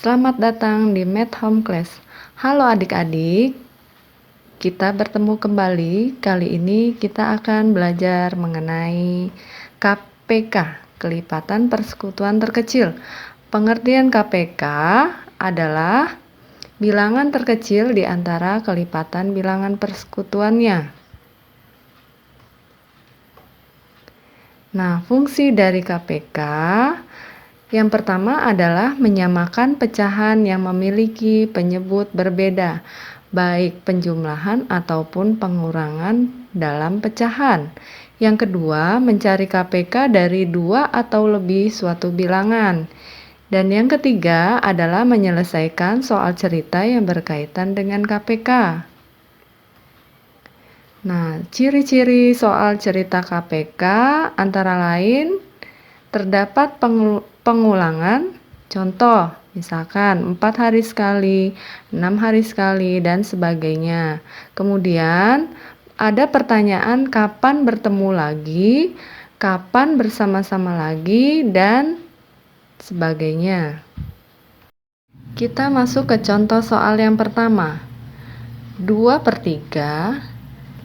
Selamat datang di Math Home Class. Halo adik-adik, kita bertemu kembali. Kali ini kita akan belajar mengenai KPK, kelipatan persekutuan terkecil. Pengertian KPK adalah bilangan terkecil di antara kelipatan bilangan persekutuannya. Nah, fungsi dari KPK yang pertama adalah menyamakan pecahan yang memiliki penyebut berbeda, baik penjumlahan ataupun pengurangan dalam pecahan. Yang kedua, mencari KPK dari dua atau lebih suatu bilangan. Dan yang ketiga adalah menyelesaikan soal cerita yang berkaitan dengan KPK. Nah, ciri-ciri soal cerita KPK antara lain terdapat pengulangan, contoh misalkan 4 hari sekali, 6 hari sekali, dan sebagainya. Kemudian ada pertanyaan kapan bertemu lagi, kapan bersama-sama lagi, dan sebagainya. Kita masuk ke contoh soal yang pertama. 2/3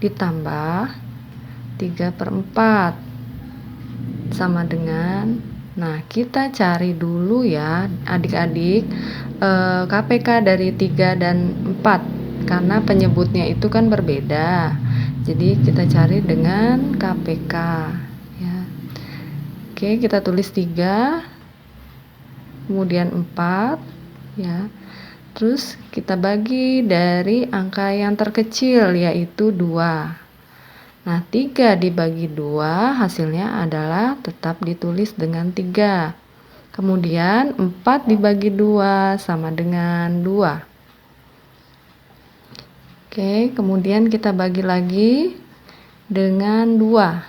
ditambah 3/4 sama dengan, nah kita cari dulu ya adik-adik KPK dari 3 dan 4 karena penyebutnya itu kan berbeda, jadi kita cari dengan KPK ya. Oke, kita tulis 3 kemudian 4 ya, terus kita bagi dari angka yang terkecil yaitu 2. Nah, 3 dibagi 2 hasilnya adalah tetap ditulis dengan 3. Kemudian 4 dibagi 2 sama dengan 2. Oke, kemudian kita bagi lagi dengan 2.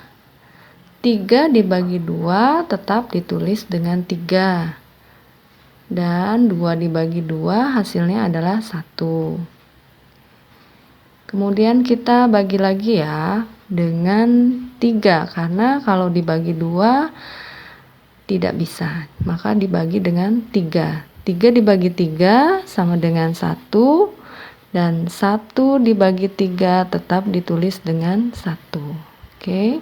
3 dibagi 2 tetap ditulis dengan 3. Dan 2 dibagi 2 hasilnya adalah 1. Kemudian kita bagi lagi ya dengan 3, karena kalau dibagi 2 tidak bisa, maka dibagi dengan 3. 3 dibagi 3 sama dengan 1, dan 1 dibagi 3 tetap ditulis dengan 1. Oke.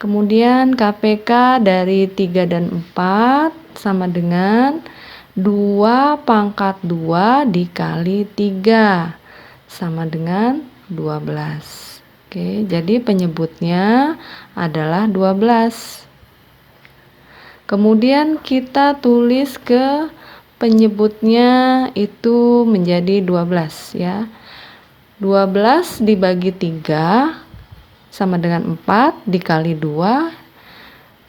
Kemudian KPK dari 3 dan 4 sama dengan 2 pangkat 2 dikali 3 sama dengan 12. Oke, jadi penyebutnya adalah 12. Kemudian kita tulis ke penyebutnya itu menjadi 12 ya. 12 dibagi 3 sama dengan 4 dikali 2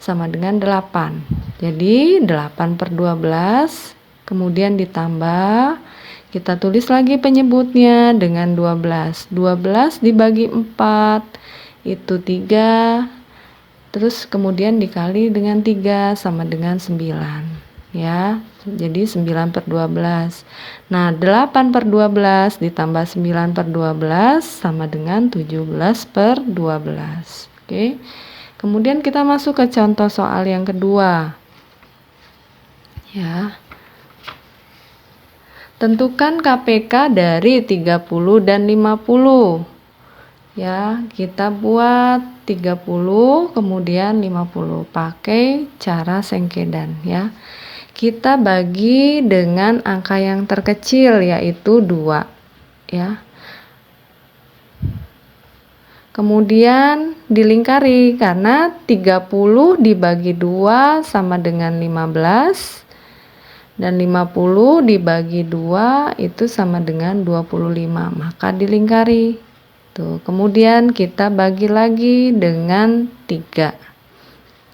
sama dengan 8. Jadi 8/12 kemudian ditambah, kita tulis lagi penyebutnya dengan 12. 12 dibagi 4 itu 3. Terus kemudian dikali dengan 3 sama dengan 9. Ya, jadi 9/12. Nah, 8/12 ditambah 9/12 sama dengan 17/12. Oke. Kemudian kita masuk ke contoh soal yang kedua. Ya. Tentukan KPK dari 30 dan 50. Ya, kita buat 30 kemudian 50 pakai cara sengkedan ya. Kita bagi dengan angka yang terkecil yaitu 2 ya. Kemudian dilingkari karena 30 dibagi 2 sama dengan 15. Dan 50 dibagi 2 itu sama dengan 25, maka dilingkari. Tuh, kemudian kita bagi lagi dengan 3.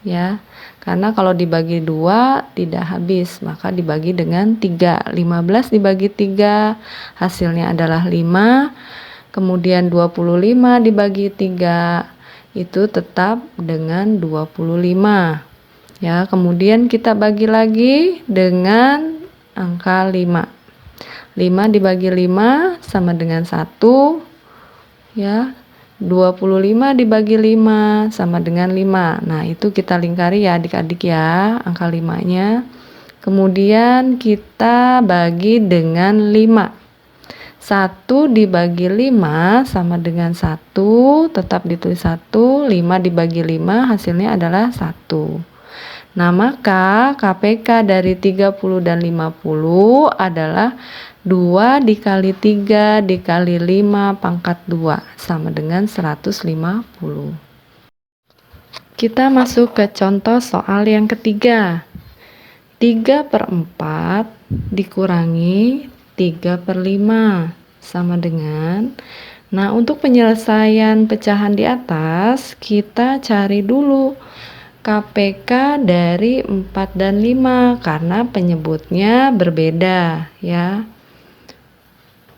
Ya, karena kalau dibagi 2 tidak habis, maka dibagi dengan 3. 15 dibagi 3 hasilnya adalah 5. Kemudian 25 dibagi 3 itu tetap dengan 25. Ya, kemudian kita bagi lagi dengan angka 5. 5 dibagi 5 sama dengan 1. Ya, 25 dibagi 5 sama dengan 5. Nah, itu kita lingkari ya adik-adik ya, angka 5-nya. Kemudian kita bagi dengan 5. 1 dibagi 5 sama dengan 1, tetap ditulis 1, 5 dibagi 5 hasilnya adalah 1. Nah, maka KPK dari 30 dan 50 adalah 2 dikali 3 dikali 5 pangkat 2 sama dengan 150. Kita masuk ke contoh soal yang ketiga. 3/4 dikurangi 3/5 sama dengan, nah untuk penyelesaian pecahan di atas kita cari dulu KPK dari 4 dan 5 karena penyebutnya berbeda ya.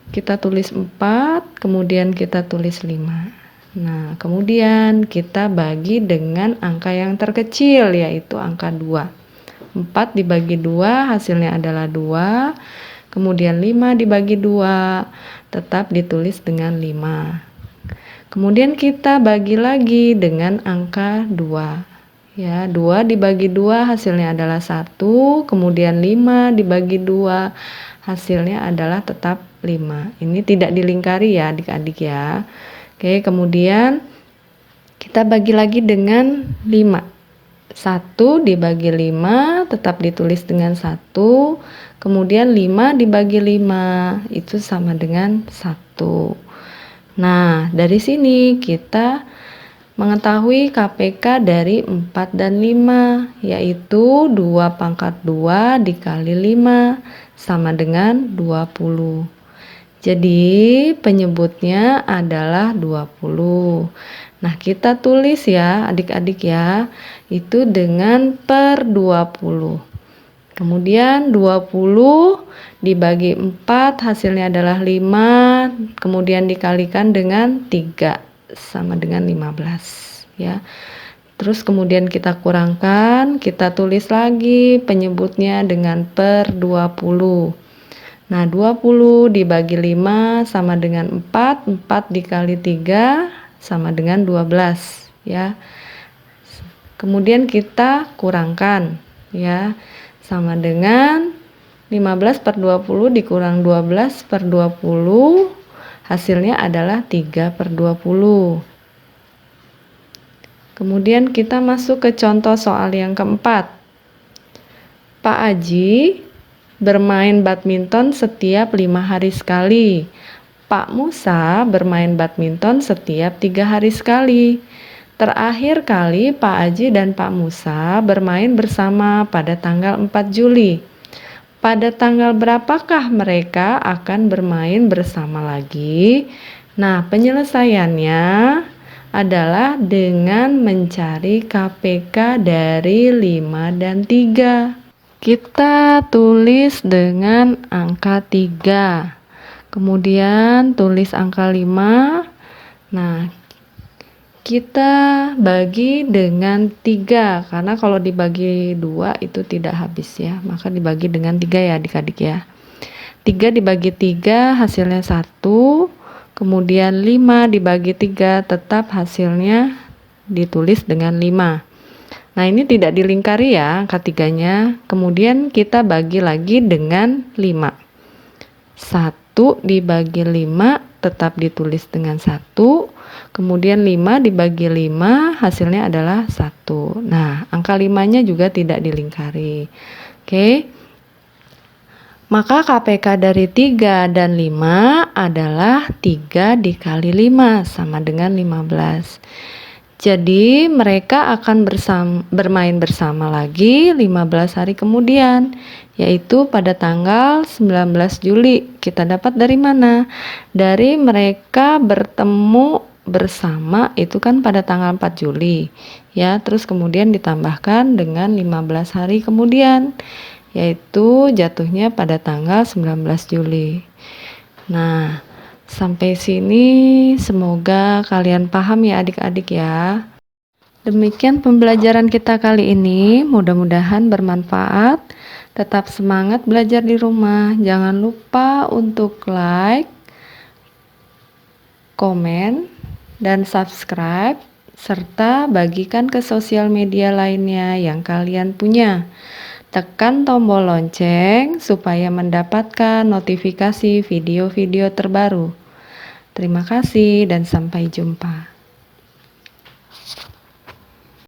Kita tulis 4, kemudian kita tulis 5. Nah, kemudian kita bagi dengan angka yang terkecil yaitu angka 2. 4 dibagi 2 hasilnya adalah 2. Kemudian 5 dibagi 2 tetap ditulis dengan 5. Kemudian kita bagi lagi dengan angka 2. Ya, 2 dibagi 2 hasilnya adalah 1. Kemudian 5 dibagi 2 hasilnya adalah tetap 5. Ini tidak dilingkari ya adik-adik ya. Oke, kemudian kita bagi lagi dengan 5. 1 dibagi 5 tetap ditulis dengan 1. Kemudian 5 dibagi 5 itu sama dengan 1. Nah, dari sini kita mengetahui KPK dari 4 dan 5 yaitu 2 pangkat 2 dikali 5 sama dengan 20. Jadi penyebutnya adalah 20. Nah, kita tulis ya adik-adik ya, itu dengan per 20. Kemudian 20 dibagi 4 hasilnya adalah 5, kemudian dikalikan dengan 3 sama dengan 15 ya. Terus kemudian kita kurangkan, kita tulis lagi penyebutnya dengan per 20. Nah, 20 dibagi 5 sama dengan 4, 4 dikali 3 sama dengan 12 ya. Kemudian kita kurangkan ya. Sama dengan 15/20 dikurang 12/20 hasilnya adalah 3/20. Kemudian kita masuk ke contoh soal yang keempat. Pak Aji bermain badminton setiap 5 hari sekali. Pak Musa bermain badminton setiap 3 hari sekali. Terakhir kali Pak Aji dan Pak Musa bermain bersama pada tanggal 4 Juli. Pada tanggal berapakah mereka akan bermain bersama lagi? Nah, penyelesaiannya adalah dengan mencari KPK dari 5 dan 3. Kita tulis dengan angka 3. Kemudian tulis angka 5. Nah, kita bagi dengan 3 karena kalau dibagi 2 itu tidak habis ya, maka dibagi dengan 3 ya adik-adik ya. 3 dibagi 3 hasilnya 1, kemudian 5 dibagi 3 tetap hasilnya ditulis dengan 5. Nah, ini tidak dilingkari ya angka 3-nya. Kemudian kita bagi lagi dengan 5. 1 dibagi 5 tetap ditulis dengan 1. Kemudian 5 dibagi 5 hasilnya adalah 1. Nah, angka 5-nya juga tidak dilingkari. Oke. Maka KPK dari 3 dan 5 adalah 3 dikali 5 sama dengan 15. Jadi mereka akan bermain bersama lagi 15 hari kemudian, yaitu pada tanggal 19 Juli. Kita dapat dari mana? Dari mereka bertemu bersama itu kan pada tanggal 4 Juli. Ya, terus kemudian ditambahkan dengan 15 hari kemudian, yaitu jatuhnya pada tanggal 19 Juli. Nah, sampai sini semoga kalian paham ya adik-adik ya. Demikian pembelajaran kita kali ini, mudah-mudahan bermanfaat. Tetap semangat belajar di rumah. Jangan lupa untuk like, komen, dan subscribe, serta bagikan ke sosial media lainnya yang kalian punya. Tekan tombol lonceng supaya mendapatkan notifikasi video-video terbaru. Terima kasih dan sampai jumpa.